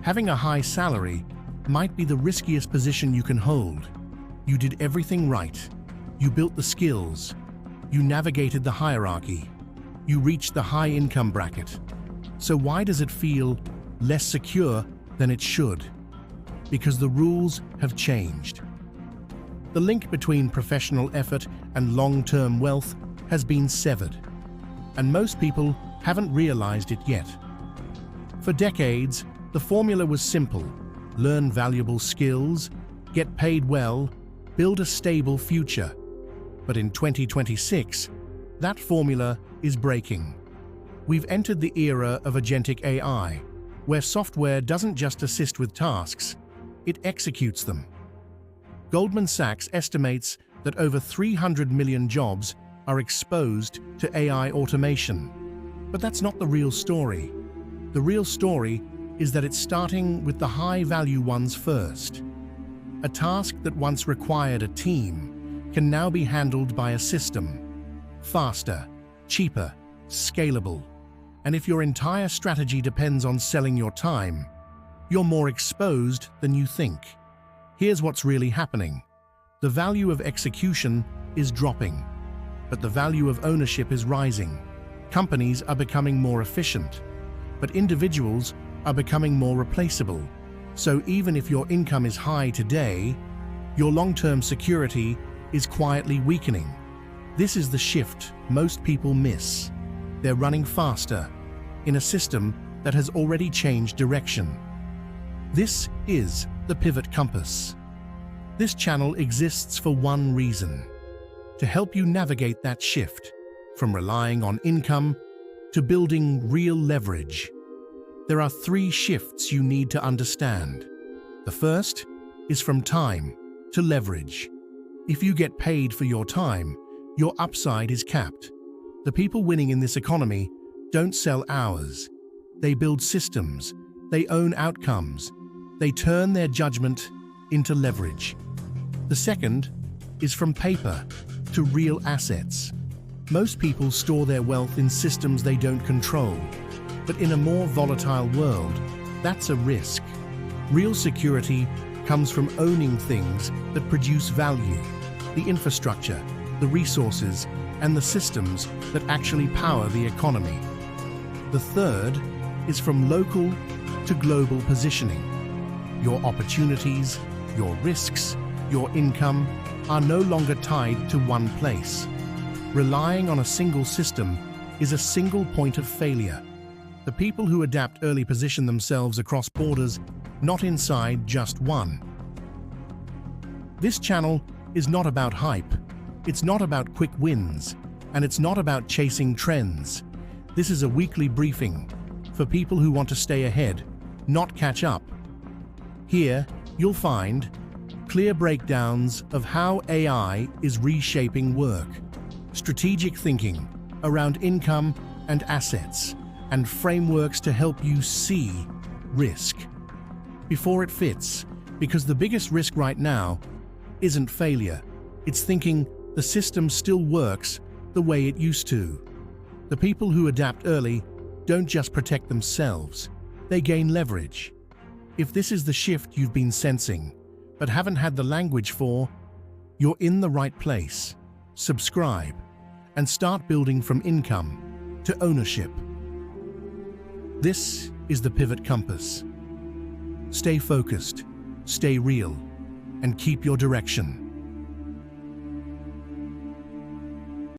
Having a high salary might be the riskiest position you can hold. You did everything right. You built the skills. You navigated the hierarchy. You reached the high income bracket. So why does it feel less secure than it should? Because the rules have changed. The link between professional effort and long-term wealth has been severed, and most people haven't realized it yet. For decades, the formula was simple: learn valuable skills, get paid well, build a stable future. But in 2026, that formula is breaking. We've entered the era of agentic AI, where software doesn't just assist with tasks, it executes them. Goldman Sachs estimates that over 300 million jobs are exposed to AI automation. But that's not the real story. The real story is that it's starting with the high-value ones first. A task that once required a team can now be handled by a system. Faster, cheaper, scalable. And if your entire strategy depends on selling your time, you're more exposed than you think. Here's what's really happening. The value of execution is dropping, but the value of ownership is rising. Companies are becoming more efficient, but individuals are becoming more replaceable. So even if your income is high today, your long-term security is quietly weakening. This is the shift most people miss. They're running faster in a system that has already changed direction. This is the Pivot Compass. This channel exists for one reason: to help you navigate that shift from relying on income to building real leverage. There are 3 shifts you need to understand. The first is from time to leverage. If you get paid for your time, your upside is capped. The people winning in this economy don't sell hours. They build systems. They own outcomes. They turn their judgment into leverage. The second is from paper to real assets. Most people store their wealth in systems they don't control. But in a more volatile world, that's a risk. Real security comes from owning things that produce value: the infrastructure, the resources, and the systems that actually power the economy. The third is from local to global positioning. Your opportunities, your risks, your income are no longer tied to one place. Relying on a single system is a single point of failure. The people who adapt early position themselves across borders, not inside just one. This channel is not about hype. It's not about quick wins, and it's not about chasing trends. This is a weekly briefing for people who want to stay ahead, not catch up. Here, you'll find clear breakdowns of how AI is reshaping work, strategic thinking around income and assets, and frameworks to help you see risk before it fits, because the biggest risk right now isn't failure. It's thinking the system still works the way it used to. The people who adapt early don't just protect themselves, they gain leverage. If this is the shift you've been sensing, but haven't had the language for, you're in the right place. Subscribe and start building from income to ownership. This is the Pivot Compass. Stay focused, stay real, and keep your direction.